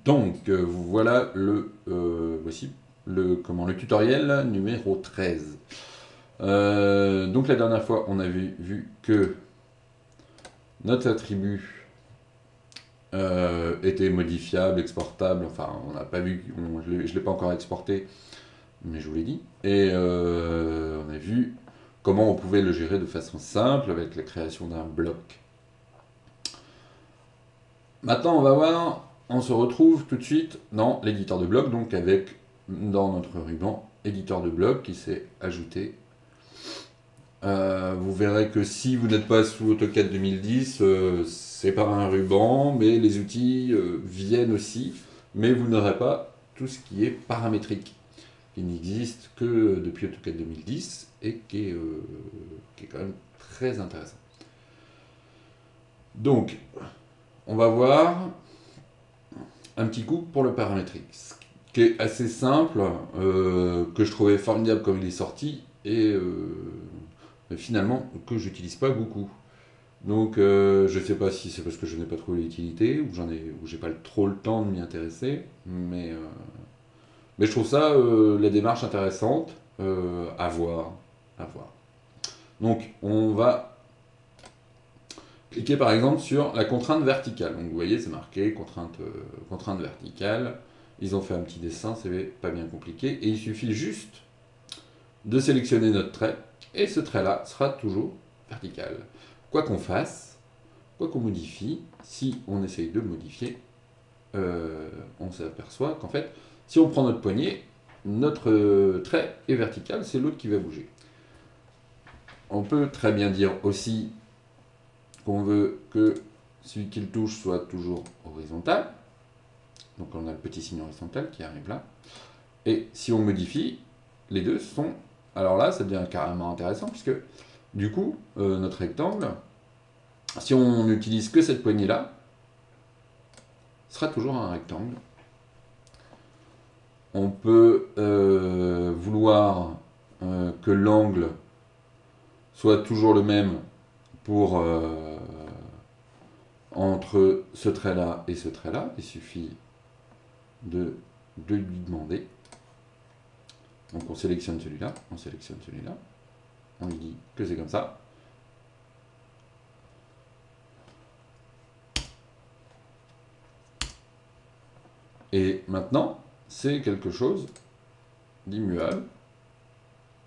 Donc, voilà voici le tutoriel numéro 13. Donc la dernière fois, on avait vu que notre attribut était modifiable, exportable. Enfin, on n'a pas vu, je ne l'ai pas encore exporté, mais je vous l'ai dit. Et on a vu comment on pouvait le gérer de façon simple avec la création d'un bloc. Maintenant, on va voir, on se retrouve tout de suite dans l'éditeur de bloc, donc avec dans notre ruban éditeur de bloc qui s'est ajouté. Vous verrez que si vous n'êtes pas sous AutoCAD 2010, c'est par un ruban, mais les outils viennent aussi, mais vous n'aurez pas tout ce qui est paramétrique, qui n'existe que depuis AutoCAD 2010 et qui est quand même très intéressant. Donc, on va voir un petit coup pour le paramétrique, ce qui est assez simple, que je trouvais formidable quand il est sorti, et finalement que j'utilise pas beaucoup. Donc je sais pas si c'est parce que je n'ai pas trouvé l'utilité, ou j'ai pas trop le temps de m'y intéresser, mais je trouve ça, la démarche intéressante, à voir, à voir. Donc on va cliquer par exemple sur la contrainte verticale. Donc vous voyez, c'est marqué contrainte verticale. Ils ont fait un petit dessin, c'est pas bien compliqué. Et il suffit juste de sélectionner notre trait. Et ce trait-là sera toujours vertical. Quoi qu'on fasse, quoi qu'on modifie, si on essaye de le modifier, on s'aperçoit qu'en fait, si on prend notre poignet, notre trait est vertical, c'est l'autre qui va bouger. On peut très bien dire aussi qu'on veut que celui qui le touche soit toujours horizontal. Donc on a le petit signe horizontal qui arrive là. Et si on modifie, les deux sont... Alors là, ça devient carrément intéressant, puisque du coup, notre rectangle, si on n'utilise que cette poignée-là, sera toujours un rectangle. On peut vouloir que l'angle soit toujours le même pour entre ce trait-là et ce trait-là. Il suffit de lui demander. Donc on sélectionne celui-là, on lui dit que c'est comme ça. Et maintenant, c'est quelque chose d'immuable.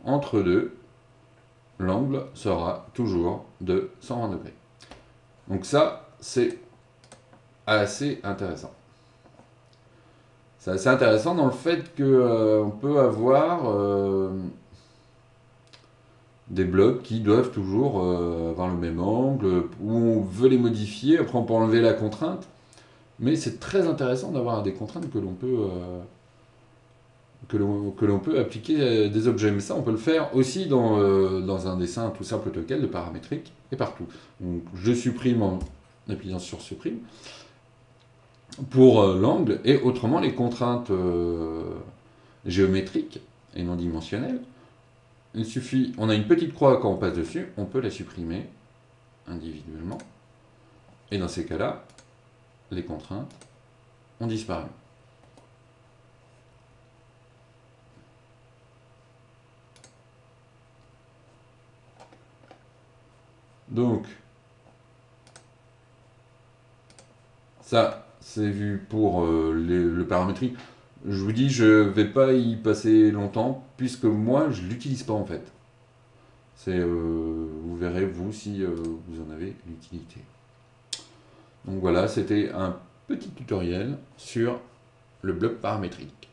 Entre deux, l'angle sera toujours de 120 degrés. Donc ça, c'est assez intéressant. C'est assez intéressant dans le fait qu'on peut avoir des blocs qui doivent toujours avoir le même angle, où on veut les modifier, après on peut enlever la contrainte, mais c'est très intéressant d'avoir des contraintes que l'on peut appliquer à des objets. Mais ça, on peut le faire aussi dans un dessin tout simple AutoCAD de paramétrique et partout. Donc je supprime en appuyant sur supprime pour l'angle, et autrement les contraintes géométriques et non dimensionnelles. Il suffit, on a une petite croix quand on passe dessus, on peut la supprimer individuellement. Et dans ces cas-là, les contraintes ont disparu. Donc, ça, c'est vu pour le paramétrique. Je vous dis, je vais pas y passer longtemps, puisque moi, je l'utilise pas en fait. Vous verrez, vous, si vous en avez l'utilité. Donc voilà, c'était un petit tutoriel sur le bloc paramétrique.